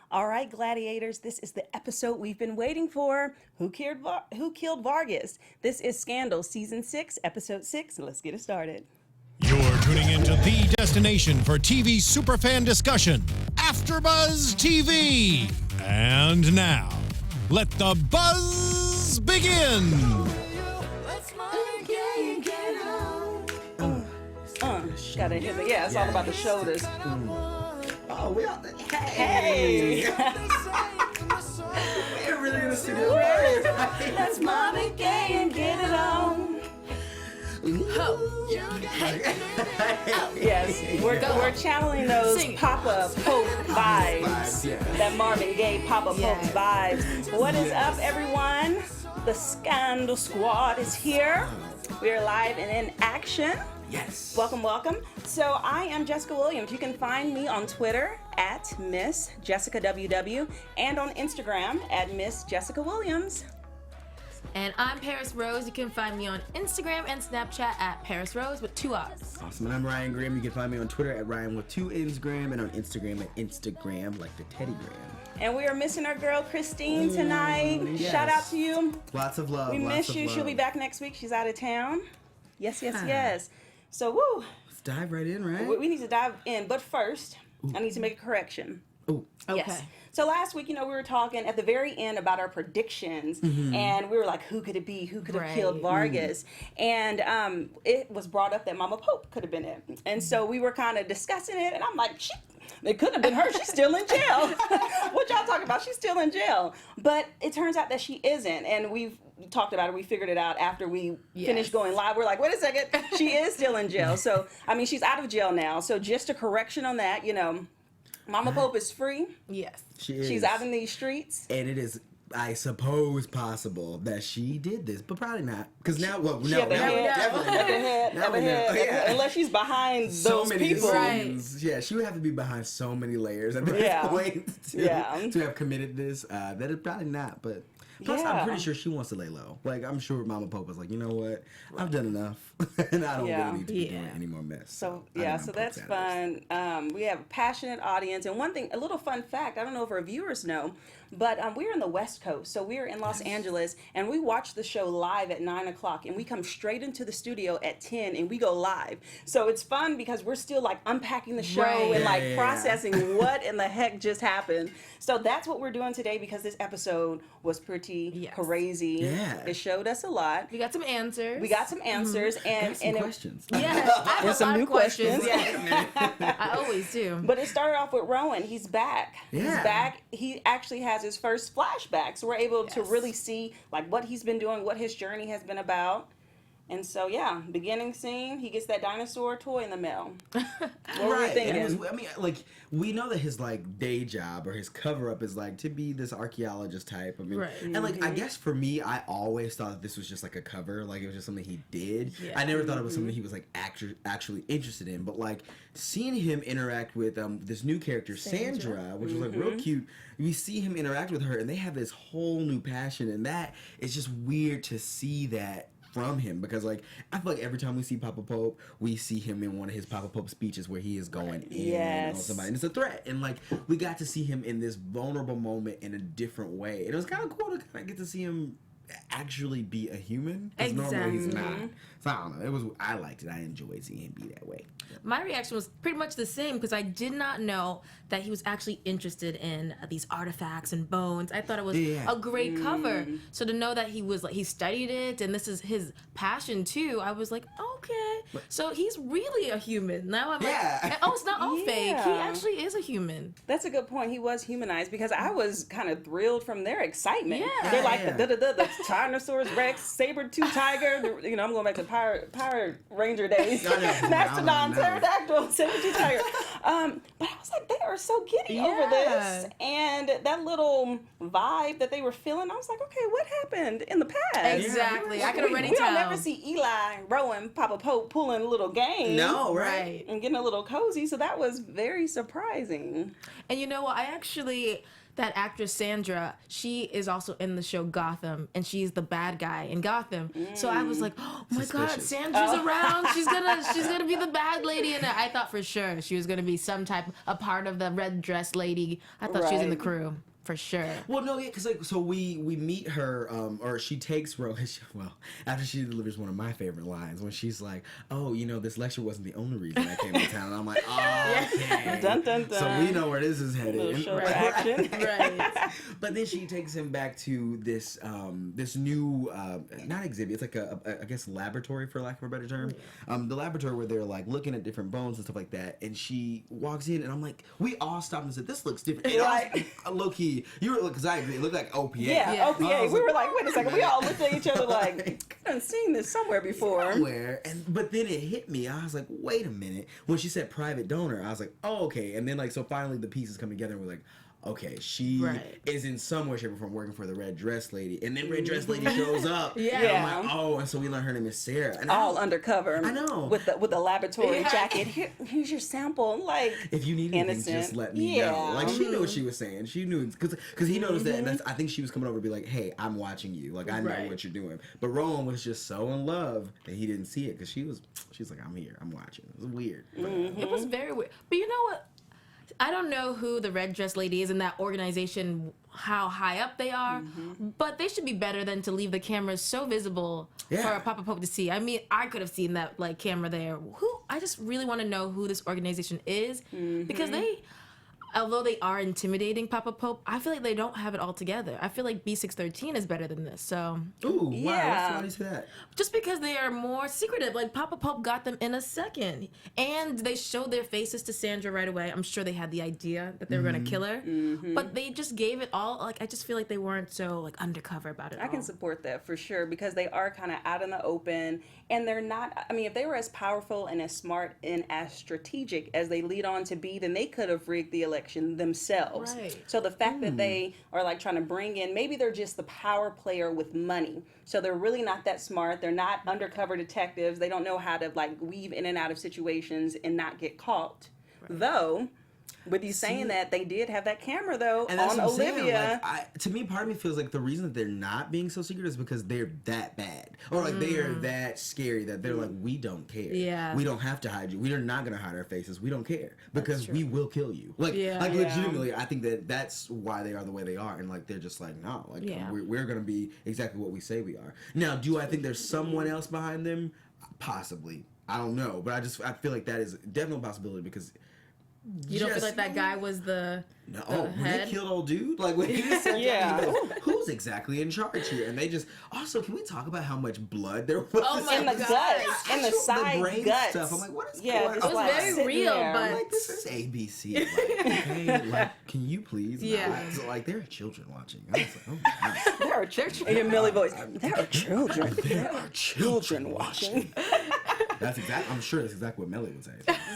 All right, gladiators, this is the episode we've been waiting for. Who killed Vargas? This is Scandal, Season 6, Episode 6. Let's get it started. You're tuning into the destination for TV superfan discussion, AFTERBUZZ TV. And now, let the buzz begin. Gotta hit it. Yeah, it's all about the shoulders. Oh, we all. Hey! We're really in the studio. Let's Marvin Gaye and get it on. Yes, we're channeling those Papa Pope vibes. That Marvin Gaye Papa Pope vibes. What is up, everyone? The Scandal Squad is here. We are live and in action. Yes. Welcome, welcome. So I am Jessica Williams. You can find me on Twitter at Miss Jessica WW and on Instagram at Miss Jessica Williams. And I'm Parris Rose. You can find me on Instagram and Snapchat at Parris Rose with 2 R's. Awesome. And I'm Ryann Graham. You can find me on Twitter at Ryan with 2 Instagram and on Instagram at Instagram like the Teddy Graham. And we are missing our girl Christine tonight. Yes. Shout out to you. Lots of love. We miss you. She'll be back next week. She's out of town. Yes, yes, yes. So, woo. Let's dive right in, right? We need to dive in. But first, I need to make a correction. Oh, Okay. Yes. So last week, we were talking at the very end about our predictions, and we were like, who could it be? Who could have killed Vargas? And it was brought up that Mama Pope could have been it. And so we were kind of discussing it, and I'm like, it couldn't have been her. She's still in jail. What y'all talking about? She's still in jail. But it turns out that she isn't, and we've talked about it. We figured it out after we finished going live. We're like, wait a second, she is still in jail. So, I mean, she's out of jail now. So just a correction on that, Mama Pope is free. Yes. she is. She's out in these streets. And it is, I suppose, possible that she did this, but probably not. Because now, well, She no, had the now, head, definitely at the not. head, Now at the we know. head, Yeah. unless she's behind So those many people. scenes. Yeah, she would have to be behind so many layers at this Yeah. point Yeah. to have committed this. That is probably not, but plus Yeah. I'm pretty sure she wants to lay low. Like, I'm sure Mama Pope was like, you know what? I've done enough, and I don't Yeah. really need to be doing any more mess. So I yeah, think so I'm that's Pope's out of fun. We have a passionate audience, and one thing, a little fun fact, I don't know if our viewers know, but we're in the West Coast, so we're in Los Angeles, and we watch the show live at 9 o'clock, and we come straight into the studio at 10, and we go live. So it's fun because we're still like unpacking the show Right. and like Yeah. processing what in the heck just happened. So that's what we're doing today because this episode was pretty crazy. Yeah. It showed us a lot. We got some answers. We got some answers, and Got some and it, questions. Yes. I have And a some lot new of questions. questions. Yeah. I always do. But it started off with Rowan. He's back. He's Yeah. back. He actually has his first flashback. So we're able to really see like what he's been doing, what his journey has been about. And so yeah, beginning scene, he gets that dinosaur toy in the mail. What were we thinking? And it was, I mean, like, we know that his like day job or his cover up is like to be this archaeologist type. I mean, Right. and like I guess for me, I always thought that this was just like a cover, like it was just something he did. Yeah. I never thought it was something he was like actually interested in. But like seeing him interact with this new character Sandra, which was like real cute. We see him interact with her, and they have this whole new passion, and that is just weird to see that from him, because like I feel like every time we see Papa Pope, we see him in one of his Papa Pope speeches where he is going in on somebody, and it's a threat, and like we got to see him in this vulnerable moment in a different way, and it was kind of cool to kind of get to see him actually be a human, because normally he's not. So I don't know, I liked it. I enjoyed seeing him be that way. My reaction was pretty much the same because I did not know that he was actually interested in these artifacts and bones. I thought it was a great cover. So to know that he was like, he studied it and this is his passion too, I was like, okay. So he's really a human. Now I'm like, oh, it's not all fake. He actually is a human. That's a good point. He was humanized because I was kind of thrilled from their excitement. Yeah. They're like the Tyrannosaurus Rex, saber-tooth tiger. I'm going back to Pirate Ranger days. Mastodon, pterodactyl, saber-tooth tiger. But I was like, they are so giddy over this, and that little vibe that they were feeling. I was like, okay, what happened in the past? Exactly. I could already We tell. don't never see Eli, Rowan, Papa Pope pulling a little game. No, right. And getting a little cozy. So that was very surprising. And you know what? I actually that actress Sandra, she is also in the show Gotham, and she's the bad guy in Gotham. So I was like, oh my God, Sandra's around. She's gonna be the bad lady in it. I thought for sure she was gonna be a part of the red dress lady. I thought she was in the crew. For sure. Well, no, yeah, because like, so we meet her, or she takes Rowan. Well, after she delivers one of my favorite lines when she's like, "Oh, you know, this lecture wasn't the only reason I came to town." And I'm like, "Oh, okay." Dun, dun, dun. So we know where this is headed. Little show action. Right. But then she takes him back to this this new not exhibit. It's like I guess laboratory, for lack of a better term. The laboratory where they're like looking at different bones and stuff like that. And she walks in, and I'm like, we all stopped and said, "This looks different." Low key. You were because it looked like OPA. Yeah, OPA. We were like, wait a second. We all looked at each other like, I've seen this somewhere before. But then it hit me. I was like, wait a minute. When she said private donor, I was like, oh, okay. And then so finally the pieces come together and we're like, okay, she is in some way, shape, or form working for the red dress lady, and then red dress lady shows up. And I'm like, oh, and so we learn her name is Sarah, and all undercover. I know, with the laboratory jacket. Here's your sample. Like, if you need anything, just let me know. Like, she knew what she was saying. She knew because he noticed that, and I think she was coming over to be like, hey, I'm watching you. Like, I know what you're doing. But Rowan was just so in love that he didn't see it because she's like, I'm here, I'm watching. It was weird. It was very weird. But you know what? I don't know who the red dress lady is in that organization, how high up they are, but they should be better than to leave the cameras so visible for Papa Pope to see. I mean, I could have seen that camera there. I just really want to know who this organization is because although they are intimidating Papa Pope, I feel like they don't have it all together. I feel like B613 is better than this. So, ooh, wow, why do you say that? Just because they are more secretive. Like, Papa Pope got them in a second, and they showed their faces to Sandra right away. I'm sure they had the idea that they were gonna kill her, but they just gave it all. Like, I just feel like they weren't so undercover about it. I can support that for sure because they are kind of out in the open, and they're not. I mean, if they were as powerful and as smart and as strategic as they lead on to be, then they could have rigged the election themselves. So the fact that they are trying to bring in, maybe they're just the power player with money. So they're really not that smart. They're not undercover detectives. They don't know how to weave in and out of situations and not get caught. Though, with you saying that, they did have that camera though on Olivia. To me, part of me feels like the reason that they're not being so secret is because they're that bad, or they are that scary that they're like, we don't care. Yeah, we don't have to hide you. We are not gonna hide our faces. We don't care because we will kill you. Legitimately, I think that's why they are the way they are, and they're just no, we're gonna be exactly what we say we are. Now, do I think there's someone else behind them? Possibly. I don't know, but I feel like that is definitely a possibility because. You don't feel like that guy was the when they killed old dude, when he said who's exactly in charge here? And they just also, can we talk about how much blood there was in the guts, in the side brain guts stuff? I'm like, what is going on? It was very real, but this is ABC. Okay, can you please? Not? There are children watching. I was like, oh my God. There are children. In your Mellie voice, there are children. There are children watching. I'm sure that's exactly what Mellie would say.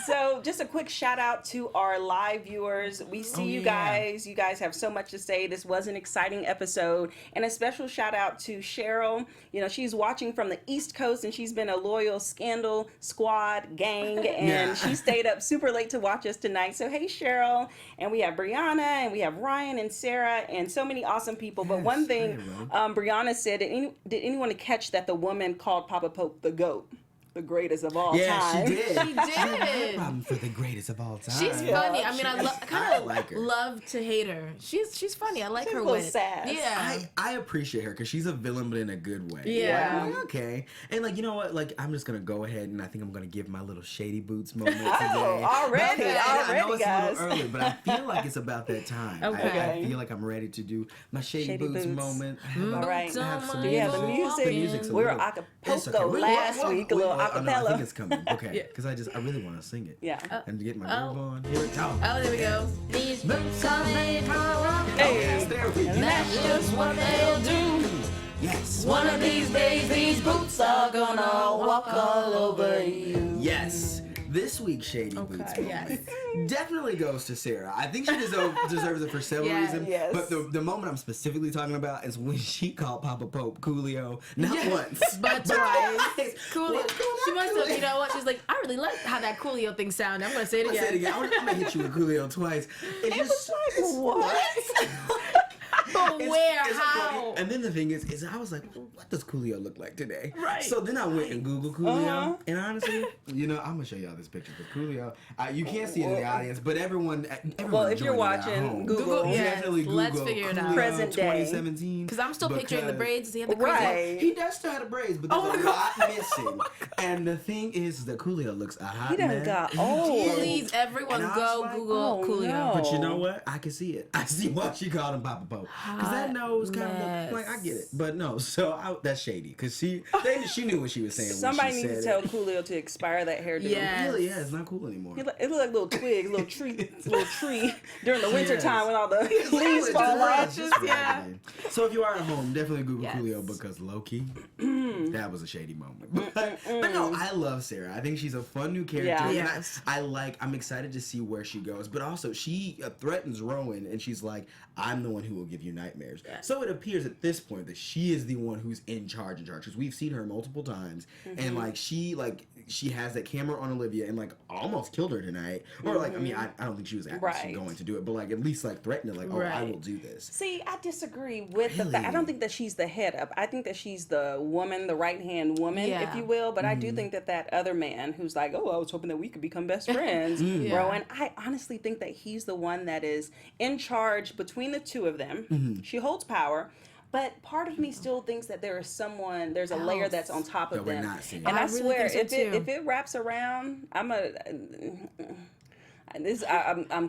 So just a quick shout out to our live viewers. We see you guys. You guys have so much to say. This was an exciting episode. And a special shout out to Cheryl. She's watching from the East Coast and she's been a loyal Scandal squad gang. And she stayed up super late to watch us tonight. So hey, Cheryl. And we have Brianna and we have Ryan and Sarah and so many awesome people. But one thing Brianna said, did anyone catch that the woman called Papa Pope the GOAT? The greatest of all time. Yeah, she did. She did. No problem for the greatest of all time. She's funny. I mean, I kind of like love to hate her. She's funny. I like her wit. Sass. Yeah. I appreciate her because she's a villain, but in a good way. Yeah. Okay. And you know what? I'm just gonna go ahead and I think I'm gonna give my little shady boots moment today. Already, I know it's guys. a little early, but I feel like it's about that time. Okay. I feel like I'm ready to do my shady boots moment. All right. Do we have the music? We were acapella last week, a little acapella. I think it's coming. Okay. Because I really want to sing it. Yeah. And to get my groove on. Here we go. Oh, there we go. These boots are made for walking. Yes, there we go. And that's just what they'll do. Yes. One of these days, these boots are gonna walk all over you. Yes. This week's Shady Boots moment yes. definitely goes to Sarah. I think she deserves it for several reasons. Yes. But the moment I'm specifically talking about is when she called Papa Pope Coolio, not once, but twice. Coolio. What's going She on, must have, Coolio? you know what? She's like, I really like how that Coolio thing sounded. I'm gonna say it I'm gonna say it again. again. I'm gonna hit you with Coolio twice. It was like, what? But where? It's How? funny. And then the thing is I was like, well, what does Coolio look like today? Right. So then I went and Googled Coolio, and honestly, I'm gonna show y'all this picture of Coolio. You can't see it in the audience, but everyone Well, if you're joining at watching, home, Google. yes. definitely Google Let's figure it out. Coolio Present day. 2017. Because I'm still picturing the braids. Does he have the crazy? Right. He does still have the braids, but there's a lot missing. And the thing is that Coolio looks a hot He done mess. got He old. did. Please, everyone, And I go was like, Google oh, Coolio. no. But you know what? I can see it. I see why she called him Papa Pope. Because that nose kind of mess. looked like, I get it. But no, so that's shady. Because she knew what she was saying Somebody when she needs to said tell Coolio to expire that hairdo. Yeah. Really, yeah, it's not cool anymore. It look like little twigs, little tree during the winter Yes. time when all the leaves Exactly, fall just off. just yeah. right. So if you are at home, definitely Google Yes. Coolio because low-key, that was a shady moment. But no, I love Sarah. I think she's a fun new character. Yeah. And Yes. I'm excited to see where she goes. But also, she threatens Rowan, and she's like, I'm the one who will give you nightmares. Yeah. So it appears at this point that she is the one who's in charge. Because we've seen her multiple times, and she has that camera on Olivia and almost killed her tonight. Or I don't think she was actually Right. going to do it, but at least threatened her, oh, I Right. will do this. See, I disagree with the fact. I Really? don't think that she's the head up. I think that she's the woman, the right hand woman, Yeah. if you will. But I do think that other man who's like, oh, I was hoping that we could become best friends, Yeah. Rowan. I honestly think that he's the one that is in charge between the two of them. She holds power. But part of me still thinks that there's a layer that's on top of That we're them. not seeing. And I I really swear, think so, too. if it wraps around, I'm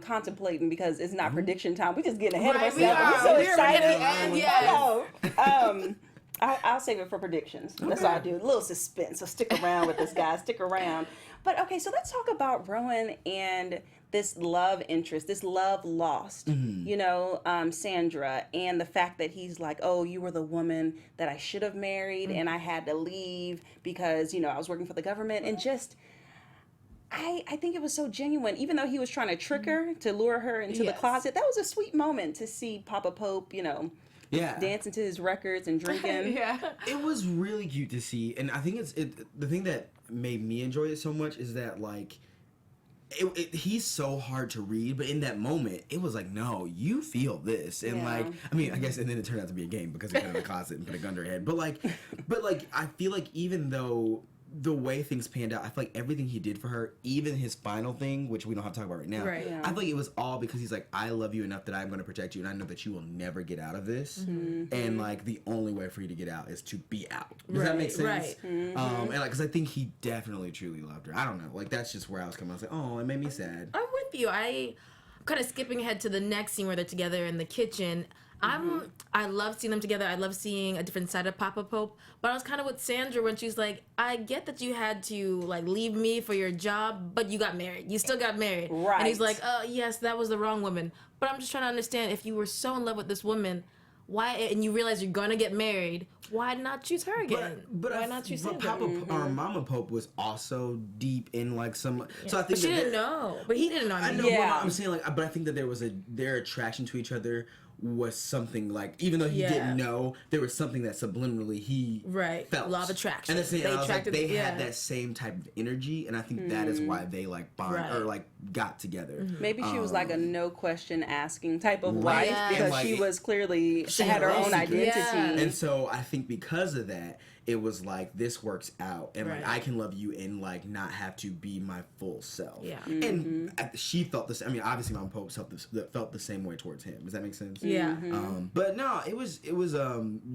contemplating because it's not prediction time. We just getting ahead Right, of we ourselves. are. I'm so We're excited. at the end, yes. Hello. I'll save it for predictions. That's what I do. A little suspense. So stick around with this guy. Stick around. But okay, so let's talk about Rowan and this love interest, this love lost. Sandra, and the fact that he's like, oh, you were the woman that I should have married, and I had to leave because I was working for the government, and just. I think it was so genuine, even though he was trying to trick her to lure her into the Yes. closet. That was a sweet moment to see Papa Pope, Yeah. dancing to his records and drinking. Yeah. It was really cute to see, and I think the thing that made me enjoy it so much is that he's so hard to read, but in that moment, it was like, no, you feel this, and Yeah. I guess, and then it turned out to be a game because he put her in the closet and put a gun to her head, but I feel like even though the way things panned out, I feel like everything he did for her, even his final thing, which we don't have to talk about right now, Right. Yeah. I feel like it was all because he's like, I love you enough that I'm going to protect you, and I know that you will never get out of this, and the only way for you to get out is to be out. Does that make sense? Right. And because I think he definitely truly loved her. I don't know, that's just where I was coming. I was like, oh, it made me sad. I'm with you. I'm kind of skipping ahead to the next scene where they're together in the kitchen. I love seeing them together. I love seeing a different side of Papa Pope. But I was kind of with Sandra when she's like, I get that you had to leave me for your job, but you got married. You still got married. Right. And he's like, yes, that was the wrong woman. But I'm just trying to understand, if you were so in love with this woman, why, and you realize you're gonna get married, why not choose her again? But why not choose but Sandra? Papa or Mama Pope was also deep in some. So I think But she that didn't know. But he didn't know. I know, Yeah. but I'm saying but I think that their attraction to each other was something even though he Yeah. didn't know, there was something that subliminally he Right. felt. Law of attraction. And that's the thing, They and I was like, attracted- they yeah. had that same type of energy, and I think that is why they bond Right. or got together. Maybe she was like a no question asking type of Right. wife Yeah. because And, she was clearly, she had had her her own own secret. identity. Yeah. And so I think because of that, it was this works out, and Right. I can love you and not have to be my full self. Yeah. And she felt this. I mean, obviously, Mom Pope felt the same way towards him. Does that make sense? Yeah. But no, it was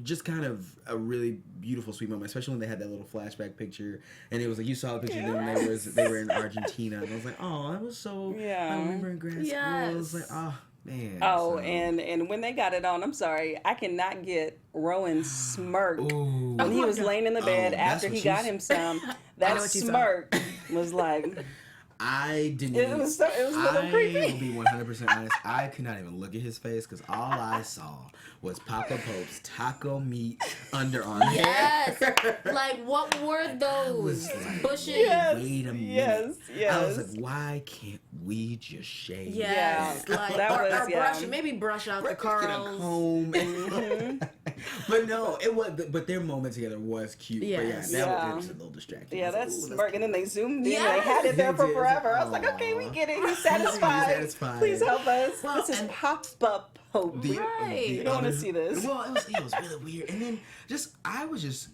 just kind of a really beautiful, sweet moment, especially when they had that little flashback picture, and it was you saw the picture of them. They were in Argentina, and I was like, oh, that was so. Yeah. I remember in grad school. I was like, Yes. oh. Man, Oh, so. and when they got it on, I'm sorry, I cannot get Rowan's smirk Ooh. when he was laying in the bed Oh, that's after what he you got s- him some. know That what you saw. smirk was like, I didn't. It was a little creepy. I will be 100% honest. I could not even look at his face because all I saw was Papa Pope's taco meat underarm. Yes. Like, what were those like, bushes? Yes. Wait a minute. Yes. I was like, why can't we just shave? Yes. Yeah. Like, That or was, brush it. Maybe brush out the Get a curls. comb. But no, it was. But their moment together was cute. Yes. But that was just a little distracting. Yeah, I was like, that's "Ooh, smirk, and then they zoomed in. Yes. They had it there They for did. forever. I was like, Aw. okay, we get it. He's satisfied. satisfied. Please help us. Well, this is and- Papa Pope. Right. You don't want to see this. Well, it was really weird, and then I was just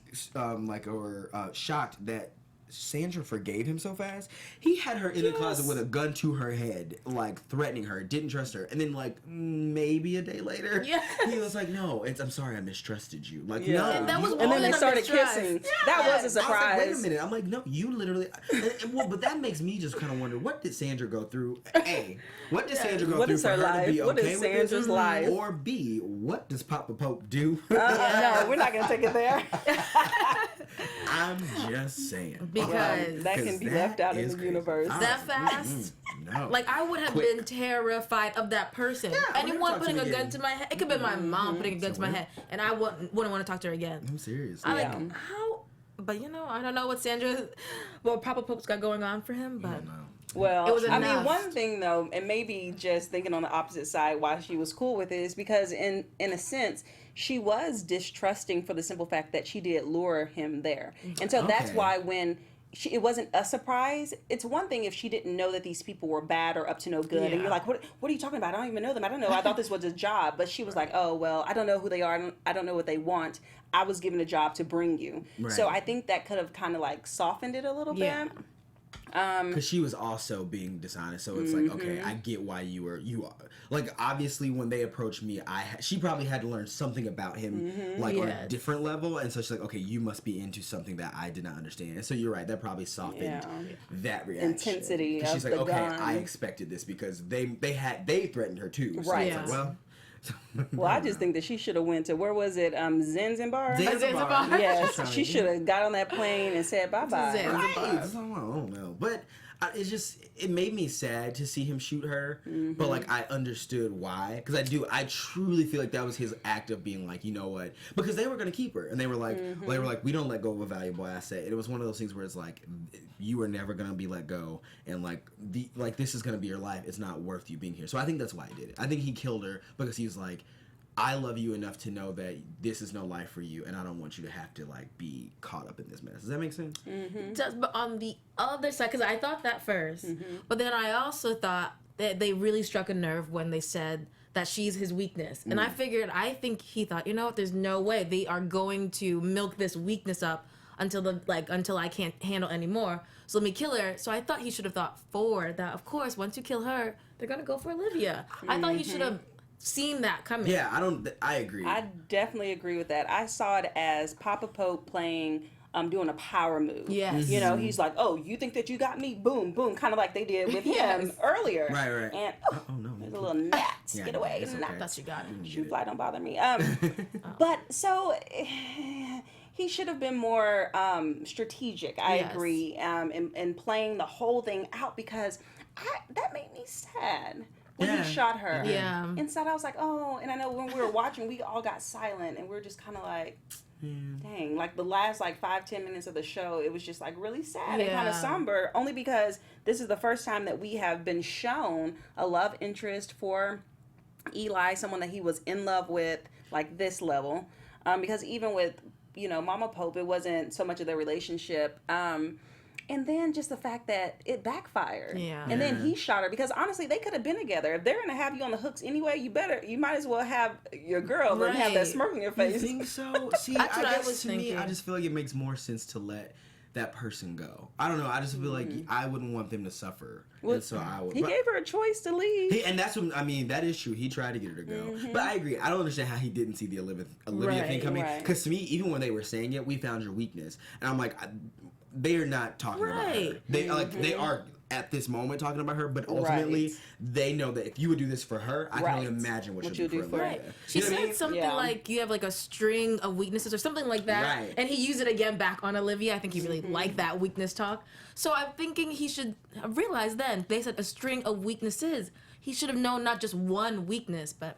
shocked that Sandra forgave him so fast. He had her in the closet with a gun to her head, like threatening her, didn't trust her, and then like maybe a day later, Yes. he was like, "No, I'm sorry, I mistrusted you." Like, Yeah. no, And that was you- And then they More than a started mistrust. kissing. Yeah. That was a I was like, surprise. wait a minute. I'm like, no, you literally. Well, but that makes me just kind of wonder, what did Sandra go through? A, what did Sandra go What through is for her her life? to be What okay is with this? Sandra's life? Or B, what does Papa Pope do? No, we're not gonna take it there. I'm just saying. Because that can be left out in is the crazy. universe. I That was like, fast? No. Like, I would have Quick. been terrified of that person. I wouldn't Anyone talk to putting him a gun again. to my head. It could have been my mom putting a gun to my head. And I wouldn't want to talk to her again. I'm serious. I Yeah. like, how? But, I don't know what Papa Pope's got going on for him, but... No. Well, It was I mean, enough. one thing though, and maybe just thinking on the opposite side why she was cool with it is because in a sense, she was distrusting for the simple fact that she did lure him there. And so that's Okay. why when it wasn't a surprise. It's one thing if she didn't know that these people were bad or up to no good, and Yeah. you're like, what are you talking about? I don't even know them. I don't know. I thought this was a job. But she was like, oh, well, I don't know who they are. I don't know what they want. I was given a job to bring you. Right. So I think that could have kind of like softened it a little Yeah. bit. Because she was also being dishonest, so it's like, okay, I get why you are like, obviously when they approached me, she probably had to learn something about him, like on a Yeah. different level, and so she's like, okay, you must be into something that I did not understand, and so you're right, that probably softened that reaction, Intensity 'Cause she's of like, the okay, gun. I expected this because they threatened her too, so Right. it's like, well. Well, I just think that she should have went to, where was it, Zanzibar? Zanzibar. Yes, Trying she to- should have got on that plane and said bye-bye. Zanzibar. Right. So, I don't know, but it made me sad to see him shoot her, but like I understood why, because I truly feel like that was his act of being like, you know what, because they were gonna keep her, and they were like, we don't let go of a valuable asset, and it was one of those things where it's like, you are never gonna be let go, and like this is gonna be your life, it's not worth you being here. So I think that's why he did it. I think he killed her because he was like, I love you enough to know that this is no life for you, and I don't want you to have to like be caught up in this mess. Does that make sense? But on the other side, because I thought that 1st, but then I also thought that they really struck a nerve when they said that she's his weakness. And I think he thought, you know what, there's no way they are going to milk this weakness up until I can't handle anymore. So let me kill her. So I thought he should have thought forward that, of course, once you kill her, they're going to go for Olivia. I thought he should have seen that coming. Yeah, I agree. I definitely agree with that. I saw it as Papa Pope playing, doing a power move. Yes. You know, he's like, oh, you think that you got me? Boom, boom, kind of like they did with Yes. him earlier. Right. And Oh no, there's a little gnat. Yeah, Get away. it's Gnat. okay. I thought you got it. Shoe fly, don't bother me. But so he should have been more strategic. I Yes. agree. In playing the whole thing out, because that made me sad when Yeah. he shot her. Yeah. Inside, I was like, oh, and I know when we were watching, we all got silent, and we were just kind of like, dang, like the last 5-10 minutes of the show, it was just like really sad and kind of Yeah. somber, only because this is the first time that we have been shown a love interest for Eli, someone that he was in love with, like this level, because even with, Mama Pope, it wasn't so much of their relationship, and then just the fact that it backfired. Yeah. And then he shot her, because honestly, they could have been together. If they're going to have you on the hooks anyway, you might as well have your girl and have that Right. smirk on your You face. think so? See, That's what I guess was to me, thinking. I just feel like it makes more sense to let that person go. I don't know. I just feel like I wouldn't want them to suffer, Well, and so I would. He gave her a choice to leave. And that's what I mean. That is true. He tried to get her to go, but I agree. I don't understand how he didn't see the Olivia thing Right, coming. right. Because to me, even when they were saying it, we found your weakness, and I'm like, they are not talking about her. Right. They they are at this moment talking about her, but ultimately they know that if you would do this for her, I can only imagine what you'll do for her. Right. She said something like, you have like a string of weaknesses or something like that. Right. And he used it again back on Olivia. I think he really liked that weakness talk. So I'm thinking he should realize then, they said a string of weaknesses. He should have known not just one weakness, but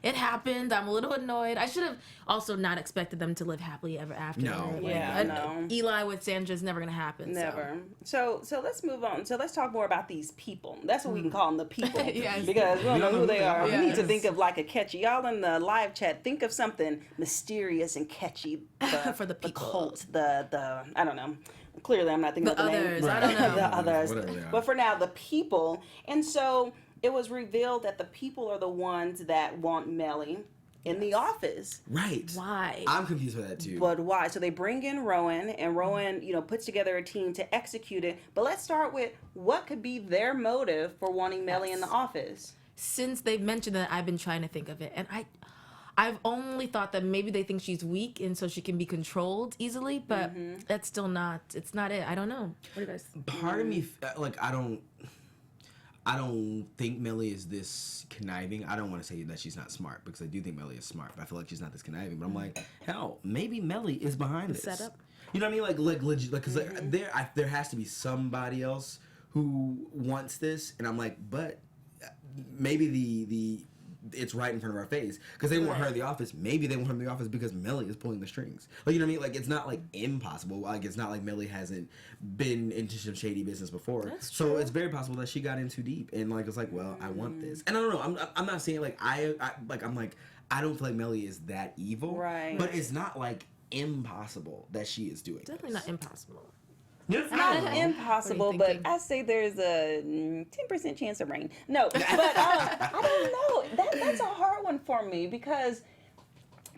it happened. I'm a little annoyed. I should have also not expected them to live happily ever after. No. No. Eli with Sandra is never going to happen. Never. So let's move on. So let's talk more about these people. That's what we can call them, the people. Yes. Because we don't know who they are. Yes. We need to think of like a catchy. Y'all in the live chat, think of something mysterious and catchy. For the people. The cult, the I don't know. Clearly, I'm not thinking The of the others. name. I don't know. The others. Whatever they are. But for now, the people. And so it was revealed that the people are the ones that want Mellie in the office. Right. Why? I'm confused with that too. But why? So they bring in Rowan, and Rowan, puts together a team to execute it. But let's start with what could be their motive for wanting Mellie in the office. Since they've mentioned that, I've been trying to think of it, and I've only thought that maybe they think she's weak and so she can be controlled easily, but that's still not. It's not it. I don't know. What do you guys? Part of me, like, I don't think Mellie is this conniving. I don't want to say that she's not smart, because I do think Mellie is smart, but I feel like she's not this conniving. But I'm like, hell, maybe Mellie is behind this. Setup. You know what I mean? Like legit, because there has to be somebody else who wants this, and I'm like, but maybe the it's right in front of our face, because they want her in the office. Maybe they want her in the office because Mellie is pulling the strings. Like, you know what I mean? Like, it's not like impossible. Like, it's not like Mellie hasn't been into some shady business before. That's so true. it's very possible that she got in too deep, and like it's like, well, I want this. And I don't know. I'm not saying like I don't feel like Mellie is that evil. Right. But it's not like impossible that she is doing. Definitely not impossible. It's Not impossible, but I say there's a 10% chance of rain. No, but I don't know. That's a hard one for me, because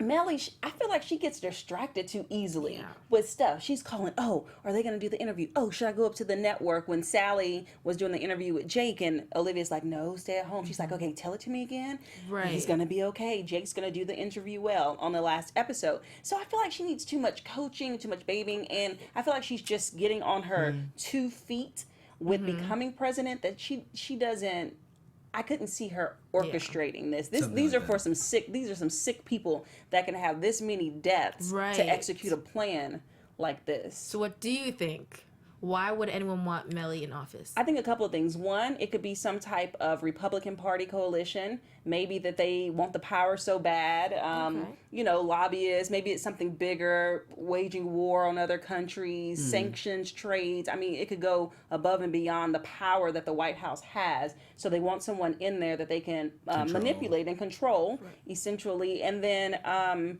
Mellie, I feel like she gets distracted too easily with stuff. She's calling, oh, are they going to do the interview? Oh, should I go up to the network? When Sally was doing the interview with Jake, and Olivia's like, no, stay at home. She's like, okay, tell it to me again. Right. He's going to be okay. Jake's going to do the interview well on the last episode. So I feel like she needs too much coaching, too much babying, and I feel like she's just getting on her 2 feet with becoming president, that she doesn't. I couldn't see her orchestrating this. These are some sick people that can have this many deaths to execute a plan like this. So what do you think? Why would anyone want Mellie in office? I think a couple of things. One, it could be some type of Republican Party coalition. Maybe that they want the power so bad. Lobbyists. Maybe it's something bigger, waging war on other countries, sanctions, trades. I mean, it could go above and beyond the power that the White House has. So they want someone in there that they can manipulate and control, essentially. And then...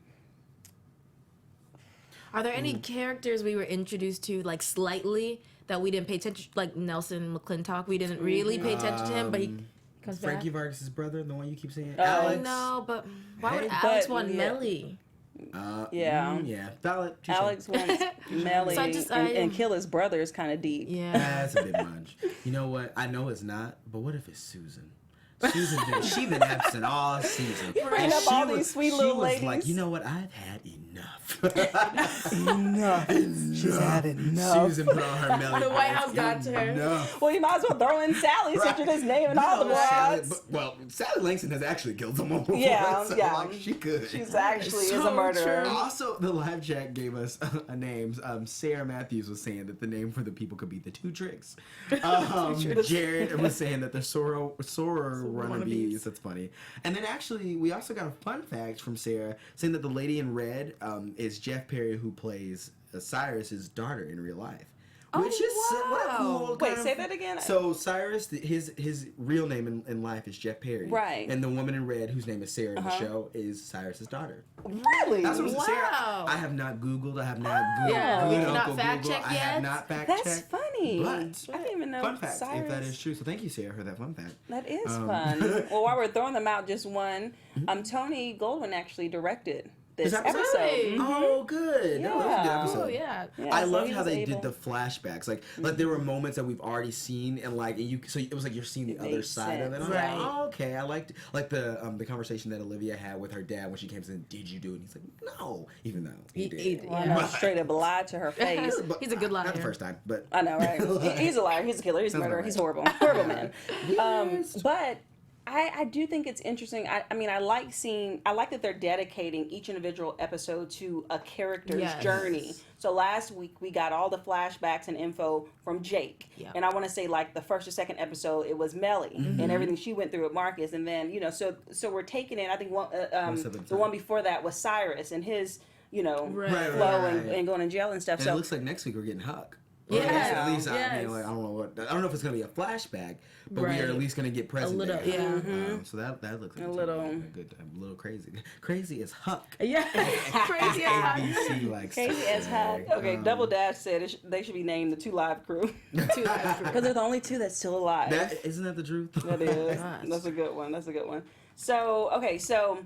Are there any characters we were introduced to, like, slightly, that we didn't pay attention, like Nelson McClintock? We didn't really pay attention to him, but he comes back. Frankie Vargas' brother, the one you keep saying. I know, but why would Alex want Mellie? Valid. Alex wants Mellie and kill his brother is kind of deep. Yeah. That's a bit much. You know what? I know it's not, but what if it's Susan? She's been absent all season. You bring up all these sweet little ladies. She was like, you know what? I've had enough. enough. She's had enough. Susan put on her Mellie. The White House got to her. Well, you might as well throw in Sally since you're just naming all the blogs. Sally Langston has actually killed someone before. Yeah. She could. She's actually is a murderer. True. Also, the live chat gave us a name. Sarah Matthews was saying that the name for the people could be the Two Tricks. Jared was saying that the Soror wannabes. That's funny. And then actually, we also got a fun fact from Sarah saying that the lady in red is Jeff Perry, who plays Cyrus's daughter in real life. Which is what a cool. Wait, say that again. So Cyrus, his real name in life is Jeff Perry, right? And the woman in red, whose name is Sarah in the show, is Cyrus's daughter. Really? That's what Sarah. I have not Googled. I have not Googled. You cannot fact check yet. I have not fact checked. That's funny. But I didn't even know. Fun fact, Cyrus. if that is true. So thank you, Sarah, for that fun fact. That is fun. Well, while we're throwing them out, just one. Tony Goldwyn actually directed this episode. Really? Oh, good. Yeah. That was a good episode. Oh yeah. Yeah, I so loved he how was they able- did the flashbacks. Like there were moments that we've already seen, and so it was like you're seeing the other made side of it. sense. I'm Right. like, oh, okay. I liked like the conversation that Olivia had with her dad when she came in. Did you do it? And he's like, no, even though he did. Well, I know, straight up lied to her face. But- He's a good liar. Not the first time, but I know, right? He's a liar. He's a killer. He's a murderer. right. He's horrible. Horrible man. But I do think it's interesting. I mean, I like that they're dedicating each individual episode to a character's Yes. journey. So last week we got all the flashbacks and info from Jake. Yeah. And I want to say like the first or second episode, it was Mellie and everything she went through with Marcus. And then, so we're taking it, I think the one before that was Cyrus and his, Right. flow Right. And going to jail and stuff. And so it looks like next week we're getting Huck. Yeah. At least I Yes. mean, like I don't know if it's gonna be a flashback, but we Right. are at least gonna get present little, there. yeah. So that looks like A it's little- gonna be a little crazy. Crazy as Huck. Yeah. Crazy. ABC like Casey as Huck. Okay, Double Dash said they should be named the Two Live Crew because they're the only two that's still alive. Isn't that the truth? That is. Gosh. That's a good one. That's a good one. So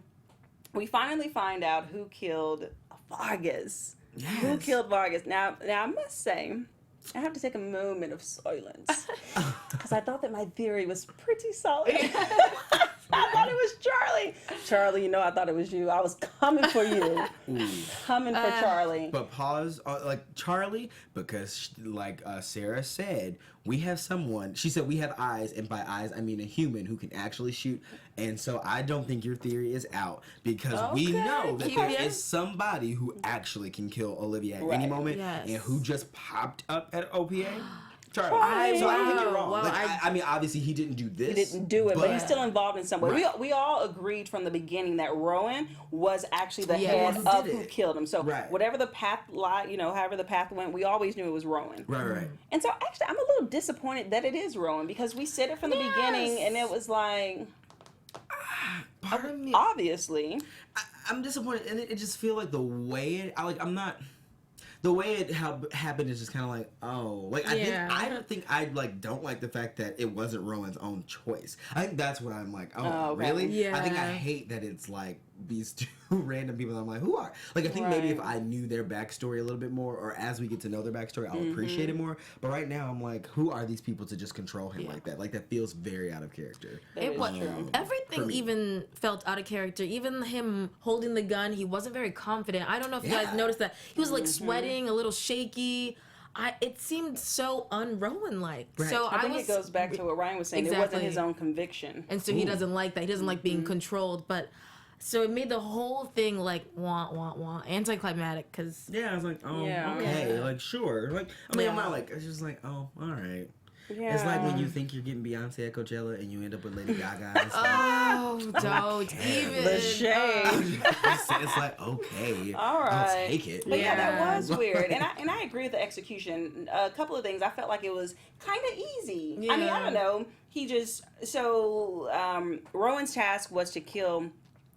we finally find out who killed Vargas. Yes. Who killed Vargas? Now I must say, I have to take a moment of silence because I thought that my theory was pretty solid. I thought it was Charlie. Charlie, I thought it was you. I was coming for you. Coming for Charlie. But pause, like Charlie, because Sarah said, we have someone. She said we have eyes, and by eyes I mean a human who can actually shoot. And so I don't think your theory is out because we Okay, know that keep there it. is somebody who actually can kill Olivia at any Right. moment, Yes. and who just popped up at OPA. Charlie. Charlie. So I don't think you're Wow. wrong. Well, Like, I mean, obviously he didn't do this. He didn't do it, but he's still involved in some way. Right. We all agreed from the beginning that Rowan was actually the Yes. head Who of did who it. killed him. So Right. whatever the path however the path went, we always knew it was Rowan. Right. And so actually, I'm a little disappointed that it is Rowan because we said it from the beginning, and it was like Part of me, obviously. I'm disappointed, and it just feel like the way the way it happened is just kind of like, oh, like Yeah. I don't like the fact that it wasn't Rowan's own choice. I think that's what I'm like, oh, okay. really? Yeah. I think I hate that it's like these two random people that I'm like, who are? Like, I think maybe if Right. I knew their backstory a little bit more, or as we get to know their backstory, I'll appreciate it more. But right now, I'm like, who are these people to just control him like that? Like, that feels very out of character. That It is was true. for everything me. even felt out of character. Even him holding the gun, he wasn't very confident. I don't know if you guys Yeah. noticed that he was like sweating, a little shaky. It seemed so un-Rowan like. Right. So I think was, it goes back to what Ryan was saying. It Exactly. wasn't his own conviction. and so he doesn't like that. He doesn't like being controlled. But so it made the whole thing like wah wah wah anticlimactic because Yeah, I was like, oh, Yeah. okay, Yeah. like, sure. Like, I mean, I'm Yeah. not like, it's just like, oh, all right. Yeah. It's like when you think you're getting Beyonce at Coachella and you end up with Lady Gaga. It's like, oh don't even The shade. it's like, okay, All right. I'll take it. But yeah, that Yeah. was weird, and I agree with the execution. A couple of things I felt like it was kind of easy. I mean, I Yeah. don't know. He just Rowan's task was to kill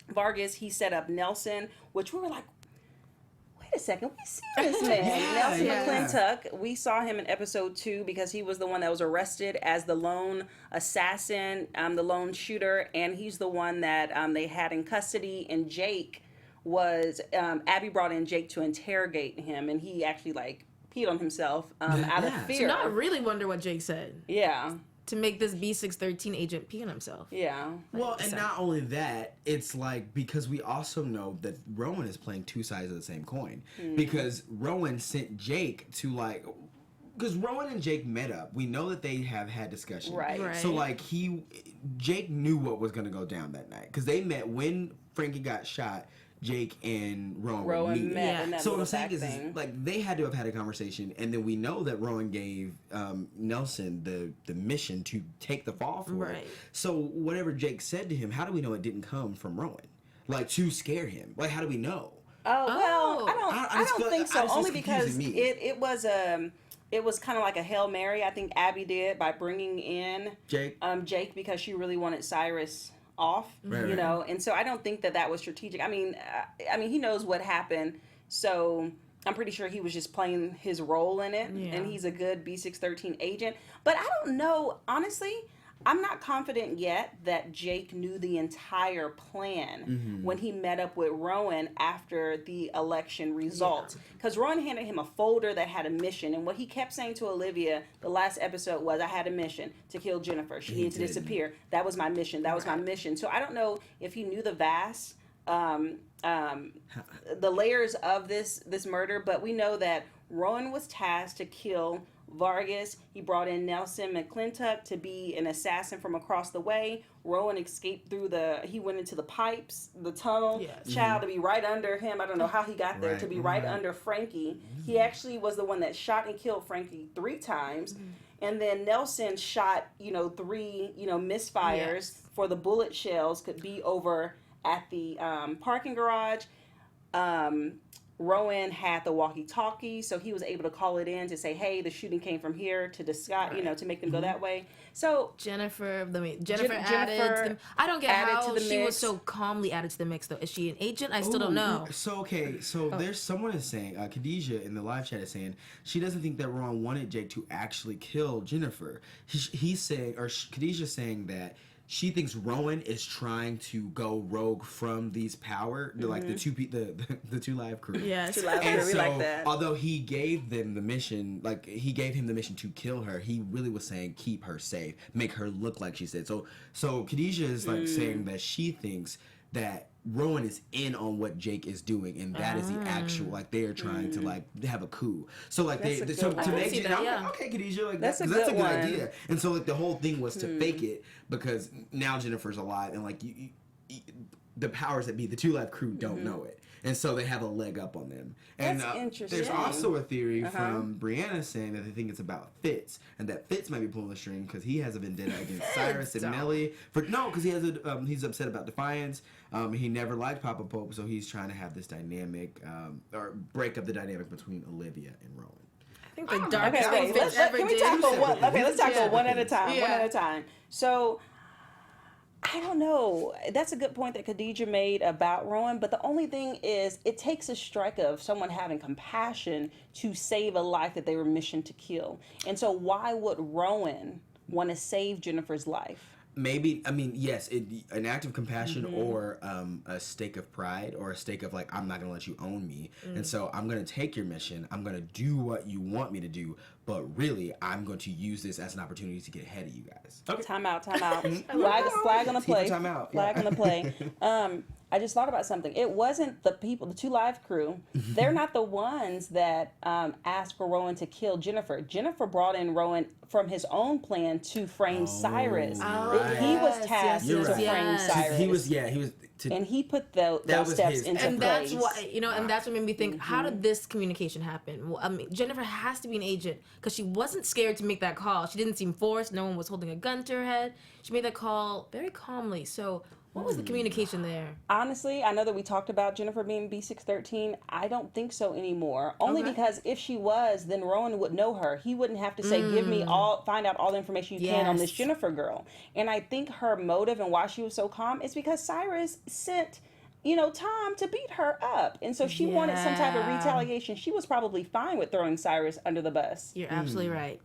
Vargas. He set up Nelson, which we were like, wait a second, we see this man, Nelson yeah. McClintock. We saw him in episode 2 because he was the one that was arrested as the lone assassin, the lone shooter, and he's the one that they had in custody. And Jake was Abby brought in Jake to interrogate him, and he actually like peed on himself out of Yeah. fear. Now I really wonder what Jake said Yeah, to make this B613 agent pee on himself. yeah. Well, and not only that, it's like because we also know that Rowan is playing two sides of the same coin. Because Rowan sent Jake to like, because Rowan and Jake met up. We know that they have had discussion. Right. Right. So like Jake knew what was gonna go down that night because they met when Frankie got shot. Jake and Rowan were meeting. met Yeah. in that So what little I'm saying back is thing. like they had to have had a conversation, and then we know that Rowan gave Nelson the mission to take the fall for it. Right. So whatever Jake said to him, how do we know it didn't come from Rowan? Like to scare him? Like how do we know? Oh well, Oh. I just don't feel- think so. I just Only it's because confusing me. it was kind of like a Hail Mary. I think Abby did by bringing in Jake? Jake because she really wanted Cyrus off, Right, you right. know. And so I don't think that was strategic. I mean he knows what happened, so I'm pretty sure he was just playing his role in it, Yeah. and he's a good B613 agent. But I don't know, honestly. I'm not confident yet that Jake knew the entire plan when he met up with Rowan after the election results. Because Rowan handed him a folder that had a mission, and what he kept saying to Olivia the last episode was, I had a mission to kill Jennifer. She needed to disappear. That was my mission. That was my mission. So I don't know if he knew the vast the layers of this murder, but we know that Rowan was tasked to kill Vargas. He brought in Nelson McClintock to be an assassin from across the way. Rowan escaped through he went into the pipes, the tunnel, to be right under him. I don't know how he got there, to be right under Frankie. He actually was the one that shot and killed Frankie 3 times. And then Nelson shot, 3, misfires for the bullet shells could be over at the parking garage. Rowan had the walkie-talkie, so he was able to call it in to say, "Hey, the shooting came from here," to discuss, to make them go that way. So Jennifer added. To the, I don't get how she was so calmly added to the mix, though. Is she an agent? I still don't know. So there's someone is saying, Khadijah in the live chat is saying she doesn't think that Rowan wanted Jake to actually kill Jennifer. He's saying, or Khadijah's saying that she thinks Rowan is trying to go rogue from these power, like the two live crew. Yes, Two live crew. We like that. Although he gave them the mission, like he gave him the mission to kill her, he really was saying keep her safe, make her look like she said. So Khadijah is like saying that she thinks that Rowan is in on what Jake is doing, and that is the actual, like, they are trying to like have a coup. So like to make it, I'm like, okay, Khadijah, like that's a good idea. And so like the whole thing was to fake it because now Jennifer's alive, and like the powers that be, the two live crew don't know it. And so they have a leg up on them. And That's interesting. There's also a theory from Brianna saying that they think it's about Fitz, and that Fitz might be pulling the string because he has a vendetta against Cyrus and Mellie. Because he has he's upset about Defiance. He never liked Papa Pope, so he's trying to have this dynamic or break up the dynamic between Olivia and Rowan. I think the darkest thing Fitz ever did. Let's tackle one at a time. One at a time. So, I don't know. That's a good point that Khadijah made about Rowan, but the only thing is it takes a strike of someone having compassion to save a life that they were missioned to kill. And so why would Rowan want to save Jennifer's life? Maybe, I mean, yes, an act of compassion or a stake of pride or a stake of like, I'm not going to let you own me. And so I'm going to take your mission. I'm going to do what you want me to do. But really, I'm going to use this as an opportunity to get ahead of you guys. Okay. Time out. Flag on the play. Flag on the play. I just thought about something. It wasn't the people, the two live crew. They're not the ones that asked for Rowan to kill Jennifer. Jennifer brought in Rowan from his own plan to frame Cyrus. Right. He was tasked to frame Cyrus. He was. And he put those steps into place. And that's why, and that's what made me think, how did this communication happen? Well, I mean, Jennifer has to be an agent because she wasn't scared to make that call. She didn't seem forced. No one was holding a gun to her head. She made that call very calmly. So what was the communication there? Honestly, I know that we talked about Jennifer being B613. I don't think so anymore. Only because if she was, then Rowan would know her. He wouldn't have to say, find out all the information you can on this Jennifer girl. And I think her motive and why she was so calm is because Cyrus sent, Tom to beat her up. And so she wanted some type of retaliation. She was probably fine with throwing Cyrus under the bus. You're absolutely right.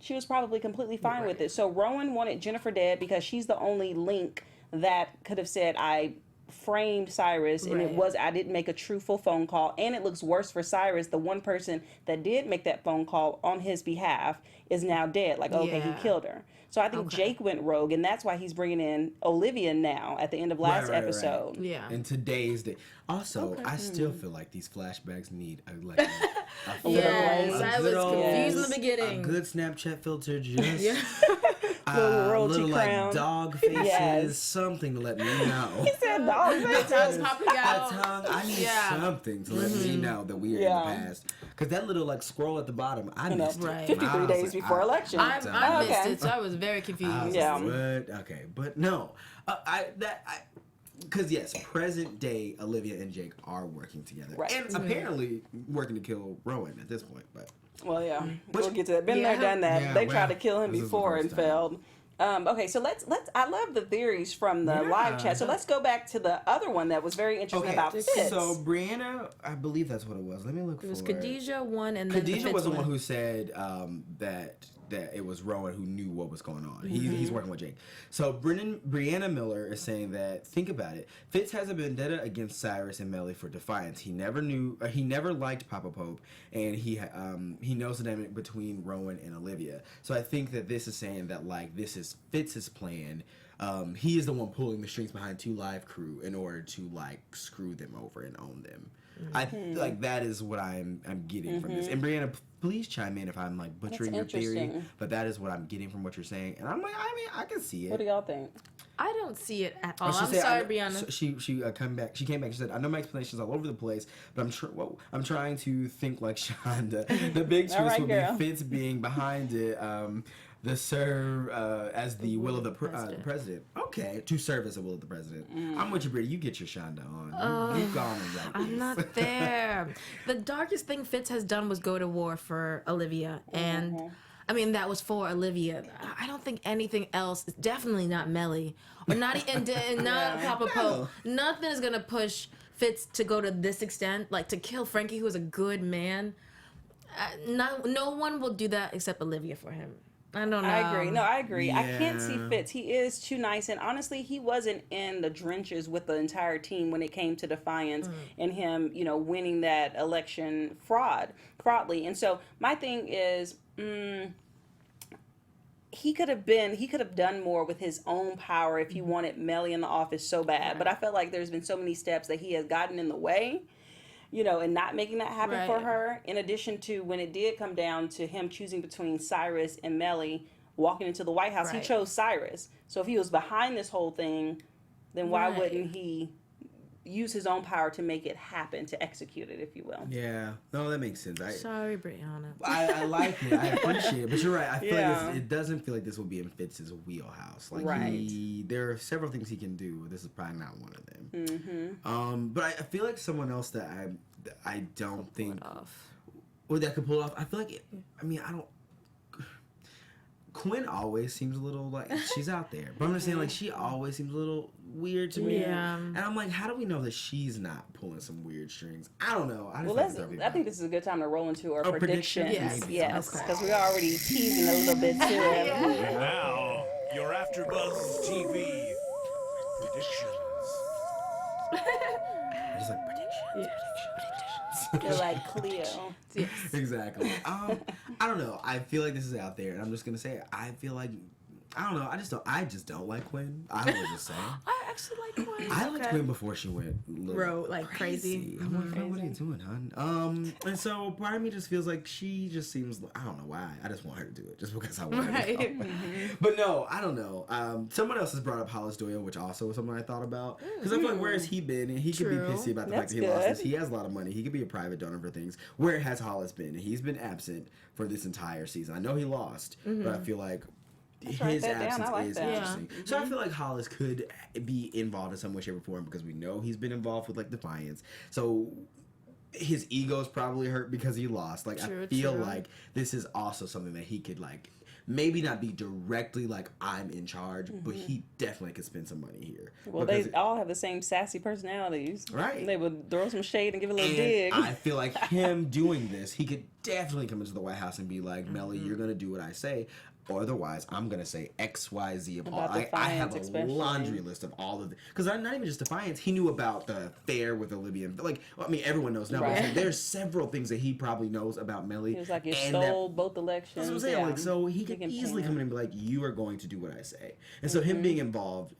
She was probably completely fine with it. So Rowan wanted Jennifer dead because she's the only link that could have said, I framed Cyrus, and I didn't make a truthful phone call, and it looks worse for Cyrus. The one person that did make that phone call on his behalf is now dead. Like, okay, he killed her. So I think Jake went rogue, and that's why he's bringing in Olivia now at the end of last episode. Right. Yeah. And today's day. Also, I still feel like these flashbacks need a little I was confused in the beginning. A good Snapchat filter, just little like dog faces, something to let me know. He said dog faces. Tongue's popping out. I need something to let me know that we are in the past. Because that little like scroll at the bottom, I missed it. 53 days before election. I missed it, so I was very confused. But no, because yes, present day Olivia and Jake are working together, and apparently working to kill Rowan at this point. But we'll get to that. Been there, done that. They tried to kill him before and failed. Okay, so let's. I love the theories from the live chat. So let's go back to the other one that was very interesting about Fitz. So Brianna, I believe that's what it was. Let me look. It was Khadijah one, and then Khadijah was the one who said that that it was Rowan who knew what was going on. He's working with Jake. So Brianna Miller is saying that, think about it, Fitz has a vendetta against Cyrus and Mellie for defiance. He never liked Papa Pope, and he knows the dynamic between Rowan and Olivia. So I think that this is saying that, like, this is Fitz's plan. He is the one pulling the strings behind 2 Live crew in order to, like, screw them over and own them. I like that is what I'm getting from this. And Brianna, please chime in if I'm like butchering your theory, but that is what I'm getting from what you're saying. And I'm like, I mean, I can see it. What do y'all think? I don't see it at all. I'm sorry, Brianna. So she came back. She said, "I know my explanation's all over the place, but I'm trying to think like Shonda. The big twist would be Fitz being behind it." The serve as the will of the president. Okay, to serve as the will of the president. I'm with you, Brittany. You get your Shonda on. You've gone and right. I'm not there. The darkest thing Fitz has done was go to war for Olivia, and I mean that was for Olivia. I don't think anything else. Definitely not Mellie, or not Papa Pope. Nothing is gonna push Fitz to go to this extent, like to kill Frankie, who is a good man. No one will do that except Olivia for him. I don't know. I agree. No, I agree. Yeah. I can't see Fitz. He is too nice. And honestly, he wasn't in the trenches with the entire team when it came to Defiance and him, winning that election fraudly. And so my thing is, he could have done more with his own power if he wanted Mellie in the office so bad. Right. But I felt like there's been so many steps that he has gotten in the way, and not making that happen for her. In addition to when it did come down to him choosing between Cyrus and Mellie walking into the White House, he chose Cyrus. So if he was behind this whole thing, then why wouldn't he use his own power to make it happen, to execute it, if you will? Yeah. No, that makes sense. Sorry, Brianna. I like it. I appreciate it. But you're right. I feel like it doesn't feel like this will be in Fitz's wheelhouse. Like there are several things he can do. This is probably not one of them. But I feel like someone else that I don't think or that could pull it off. I feel like I don't. Quinn always seems a little like she's out there, but I'm just saying like she always seems a little weird to me. Yeah. And I'm like, how do we know that she's not pulling some weird strings? I don't know. I think this is a good time to roll into our predictions. Yes, because we're already teasing a little bit too. Now, your AfterBuzz TV predictions. Just like predictions. You're like Cleo. Yes. Exactly. I don't know. I feel like this is out there, and I'm just gonna say it. I feel like I don't know. I just don't like Quinn. I would just say. I actually like Quinn. I liked Quinn before she went crazy. I'm like, what are you doing, hon? And so part of me just feels like she just seems. I don't know why. I just want her to do it, just because I want her to. But no, I don't know. Someone else has brought up Hollis Doyle, which also was something I thought about, because I feel like where has he been? And he could be pissy about the fact that he lost this. He has a lot of money. He could be a private donor for things. Where has Hollis been? He's been absent for this entire season. I know he lost, but I feel like his absence is interesting. So I feel like Hollis could be involved in some way, shape, or form, because we know he's been involved with like Defiance. So his ego's probably hurt because he lost. Like I feel like this is also something that he could like maybe not be directly like I'm in charge, but he definitely could spend some money here. Well, they all have the same sassy personalities. Right. They would throw some shade and give a little dig. I feel like him doing this, he could definitely come into the White House and be like, Mellie, you're going to do what I say. Or otherwise, I'm going to say X, Y, Z of all. I have a laundry list of all of the... Because I'm not even just Defiance. He knew about the affair with Olivia. Like, I mean, everyone knows now. But like, there's several things that he probably knows about Mellie. He was like, you stole both elections. That's what I'm saying. Yeah. Like, so he could easily come in and be like, you are going to do what I say. And so him being involved,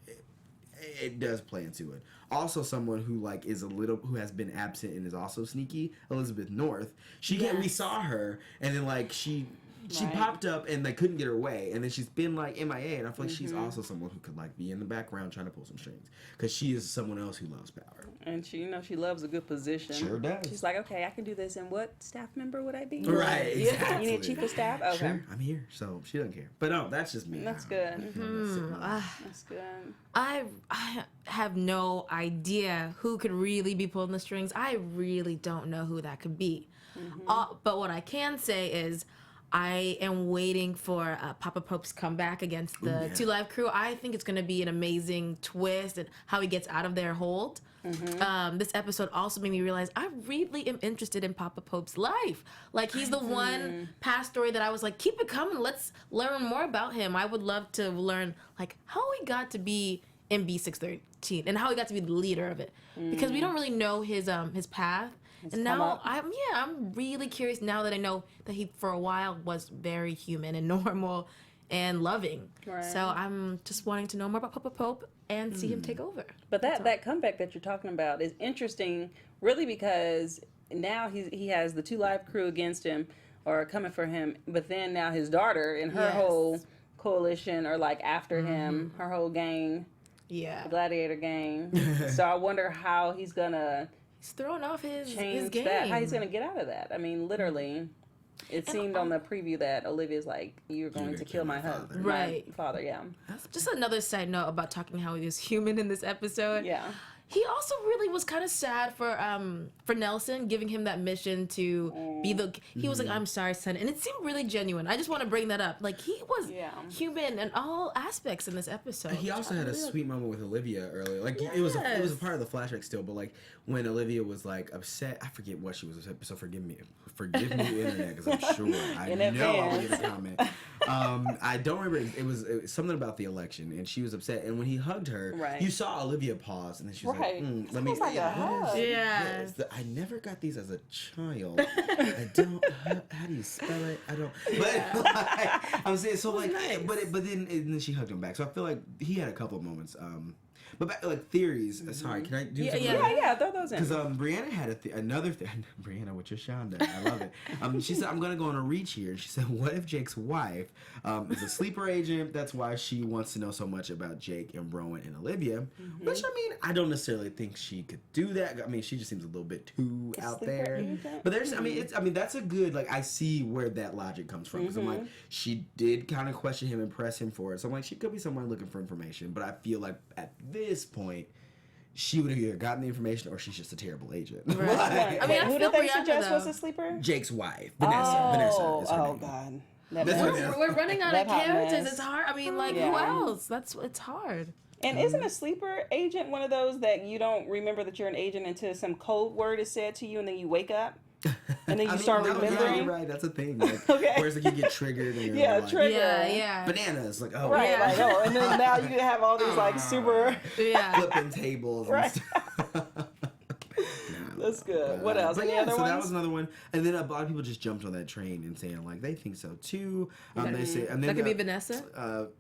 it does play into it. Also, someone who like is who has been absent and is also sneaky, Elizabeth North. We saw her, and then like she popped up and they couldn't get her away, and then she's been like MIA, and I feel like she's also someone who could like be in the background trying to pull some strings, because she is someone else who loves power. And she loves a good position. Sure does. She's like, okay, I can do this, and what staff member would I be? Right, exactly. You need chief of staff? Okay. Sure, I'm here, so she doesn't care. But no, that's just me. That's good. That's good. I have no idea who could really be pulling the strings. I really don't know who that could be. But what I can say is, I am waiting for Papa Pope's comeback against the Two Live Crew. I think it's going to be an amazing twist and how he gets out of their hold. This episode also made me realize I really am interested in Papa Pope's life. Like, he's the one past story that I was like, keep it coming. Let's learn more about him. I would love to learn, like, how he got to be in B613 and how he got to be the leader of it. Because we don't really know his path. And now I'm really curious now that I know that he for a while was very human and normal and loving. Right. So I'm just wanting to know more about Papa Pope and see him take over. But that comeback that you're talking about is interesting, really, because now he has the Two Live Crew against him or coming for him, but then now his daughter and her whole coalition are like after him, her whole gang, the Gladiator gang. So I wonder how he's gonna. He's throwing off his game. How he's going to get out of that. I mean, literally, it seemed on the preview that Olivia's like, you're going to kill my husband. Right. My father, yeah. Just another side note about talking how he was human in this episode. Yeah. He also really was kind of sad for Nelson, giving him that mission to be the. He was like, "I'm sorry, son," and it seemed really genuine. I just want to bring that up. Like, he was human in all aspects in this episode. He also had a sweet moment with Olivia earlier. Like, it was a part of the flashback still, but like when Olivia was like upset, I forget what she was upset. So forgive me, internet, because I'm sure I know I'll leave a comment. I don't remember. It was something about the election, and she was upset. And when he hugged her, you saw Olivia pause, and then she was like, "Let me." Like a hug. I never got these as a child. I don't. How do you spell it? I don't. But like, I'm saying so. Like, nice. but then she hugged him back. So I feel like he had a couple of moments. But back, like theories. Sorry, can I do something? Yeah. Throw those in. Because Brianna had another thing. Brianna with your Shonda, I love it. She said, "I'm gonna go on a reach here." And she said, "What if Jake's wife is a sleeper agent? That's why she wants to know so much about Jake and Rowan and Olivia." Which, I mean, I don't necessarily think she could do that. I mean, she just seems a little bit too out there. Agent? But there's, I mean, that's a good, like, I see where that logic comes from. Because I'm like, she did kind of question him and press him for it. So I'm like, she could be someone looking for information. But I feel like at this point, she would have either gotten the information or she's just a terrible agent. Right. Like, I mean, who did they suggest was a sleeper? Jake's wife, Vanessa. Vanessa is her name. God. We're running out of characters. It's hard. I mean, like, who else? It's hard. And isn't a sleeper agent one of those that you don't remember that you're an agent until some code word is said to you and then you wake up? And then you start remembering? Yeah, you're right. That's a thing. Like, whereas like, you get triggered and you're like, trigger. Yeah. Bananas. Like, oh. Right, like, oh. And then now you have all these, like, super... flipping tables and stuff. That's good. What else? Any other ones? That was another one. And then a lot of people just jumped on that train and saying, like, they think so, too. They say, and then, that could be Vanessa?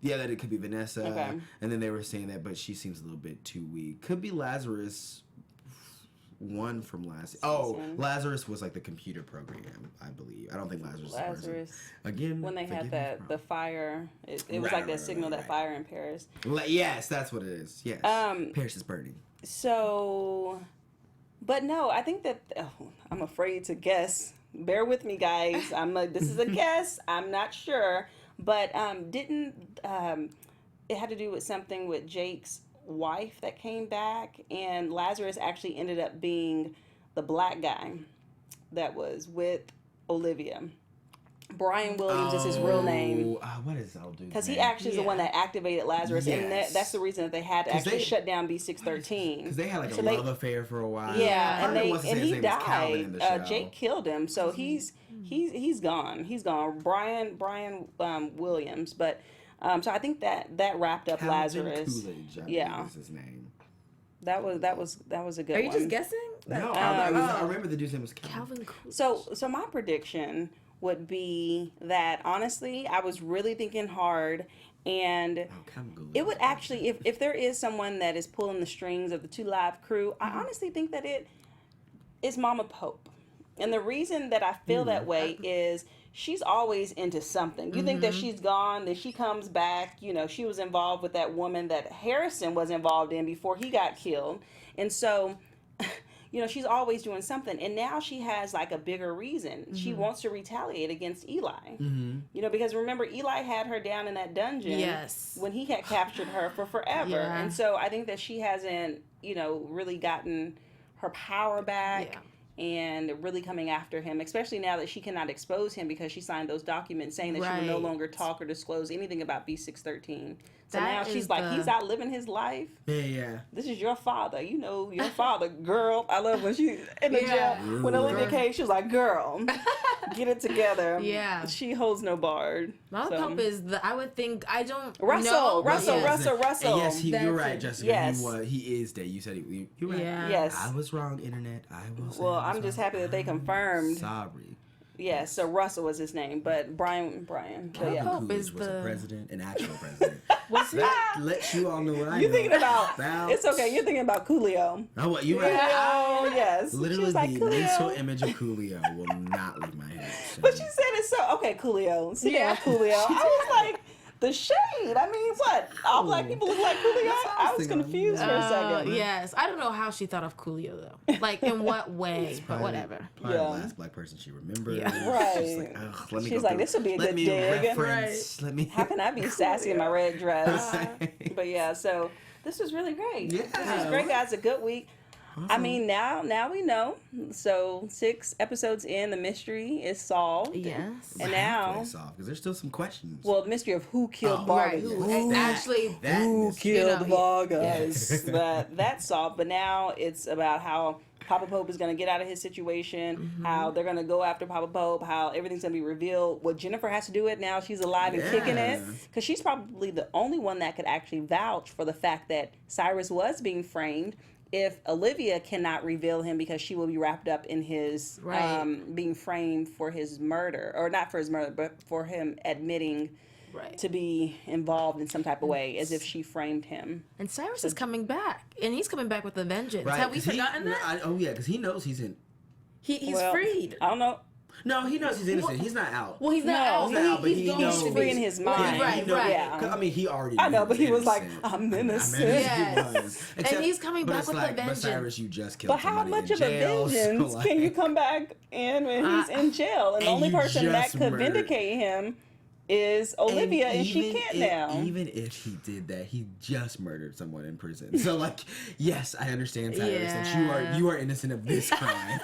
That it could be Vanessa. Okay. And then they were saying that, but she seems a little bit too weak. Could be Lazarus... One from last. Lazarus was like the computer program, I believe. I don't think Lazarus. Again, when they had the fire, it was like that signal that fire in Paris. Yes, that's what it is. Yes, Paris is burning. So, but no, I think that I'm afraid to guess. Bear with me, guys. This is a guess. I'm not sure, but it had to do with something with Jake's wife that came back, and Lazarus actually ended up being the black guy that was with Olivia. Brian Williams is his real name. What is that dude? Because he actually is the one that activated Lazarus, and that's the reason that they had to actually shut down B613. Because they had like a love affair for a while. Yeah, and he died. Jake killed him, so he's gone. He's gone. Brian Williams, but. So I think that wrapped up Calvin Lazarus. Coolidge, I believe is his name. That was a good one. Are you just guessing? No, I remember the dude's name was Calvin Coolidge. So my prediction would be that honestly, I was really thinking hard, and it would actually, if there is someone that is pulling the strings of the Two Live Crew, I honestly think that it is Mama Pope, and the reason that I feel that way is. She's always into something. You think that she's gone, then she comes back. You know, she was involved with that woman that Harrison was involved in before he got killed. And so, you know, she's always doing something. And now she has like a bigger reason. She wants to retaliate against Eli. You know, because remember, Eli had her down in that dungeon when he had captured her for forever. Yeah. And so I think that she hasn't, you know, really gotten her power back. Yeah. and really coming after him, especially now that she cannot expose him because she signed those documents saying that she would no longer talk or disclose anything about B613. So now she's like, he's out living his life. Yeah. This is your father. You know your father, girl. I love when she in the jail. When Olivia came, she was like, girl, get it together. Yeah. She holds no barred. Mama Pope is I would think, I don't Russell. know. Russell. And yes, you're right, it. Jessica. Yes. He is dead. You said it. You're right. Yeah. Yes. I was wrong, internet. I was. Well, I'm just happy that they confirmed. Sorry. Yeah, so Russell was his name, but Brian. But yeah. Pope was is a president, an actual president. that? Let you all know what I know. You're thinking about. It's okay. You're thinking about Coolio. Oh, what you right? Oh yes. Literally, she was like, the Coolio. mental image of Coolio will not leave my head. So. But you said it's so okay. Coolio. Sit down, Coolio. I was like. The shade. I mean, what? All black people look like Coolio? I was confused for a second. Yes. I don't know how she thought of Coolio, though. Like, in what way, but whatever. Probably the last black person she remembered. Yeah. Right. She's like, this would be a good dig. Let me. How can I be sassy in my red dress? But yeah, so this was really great. Yeah. This was great, guys. A good week. Awesome. I mean, now we know. So 6 episodes in, the mystery is solved. Yes. And now solved because there's still some questions. Well, the mystery of who killed Vargas. Who killed Vargas? That's solved. But now it's about how Papa Pope is going to get out of his situation, how they're going to go after Papa Pope, how everything's going to be revealed. What Jennifer has to do it now, she's alive and kicking it. Because she's probably the only one that could actually vouch for the fact that Cyrus was being framed. If Olivia cannot reveal him because she will be wrapped up in his being framed for his murder, or not for his murder, but for him admitting to be involved in some type of way, as if she framed him. And Cyrus is coming back, and he's coming back with a vengeance. Right, Have we forgotten that? Because he knows he's in. He's freed. I don't know. No, he knows he's innocent. He's not out. Well, he's not out. But he knows he's free in his mind. Right. I mean, he already. I know, but he was like, innocent. I'm innocent. He was. And he's coming back with a vengeance. But Cyrus, you just killed But how much of a vengeance can you come back in when he's in jail? And the only person that could vindicate him is Olivia, and she can't now. Even if he did that, he just murdered someone in prison. So, like, yes, I understand, Cyrus, that you are innocent of this crime.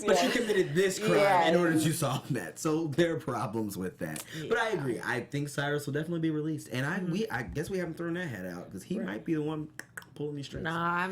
But you committed this crime in order to solve that. So there are problems with that. But I agree. I think Cyrus will definitely be released, and I guess we haven't thrown that hat out because he might be the one pulling these strings. No, not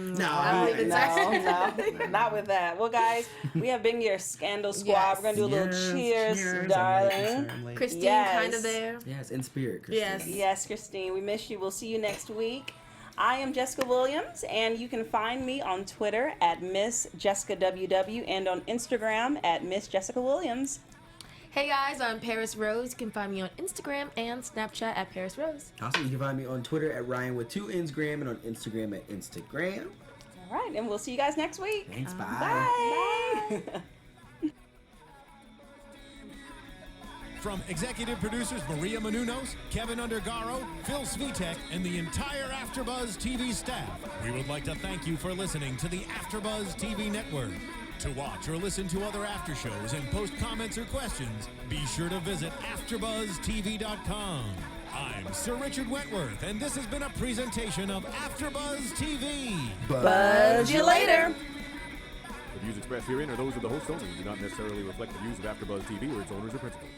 with that. Well, guys, we have been your Scandal Squad. We're gonna do a little cheers, darling. Christine, kind of there. Yes, in spirit, Christine. Yes, Christine. We miss you. We'll see you next week. I am Jessica Williams, and you can find me on Twitter at Miss Jessica WW and on Instagram at Miss Jessica Williams. Hey guys, I'm Parris Rose. You can find me on Instagram and Snapchat at Parris Rose. Also, you can find me on Twitter at Ryan with 2 Instagram and on Instagram at Instagram. All right, and we'll see you guys next week. Thanks, bye. Bye. From executive producers Maria Menounos, Kevin Undergaro, Phil Svitek, and the entire AfterBuzz TV staff, we would like to thank you for listening to the AfterBuzz TV network. To watch or listen to other after shows and post comments or questions, be sure to visit AfterBuzzTV.com. I'm Sir Richard Wentworth, and this has been a presentation of AfterBuzz TV. Buzz you later. The views expressed herein are those of the host only and do not necessarily reflect the views of AfterBuzz TV or its owners or principals.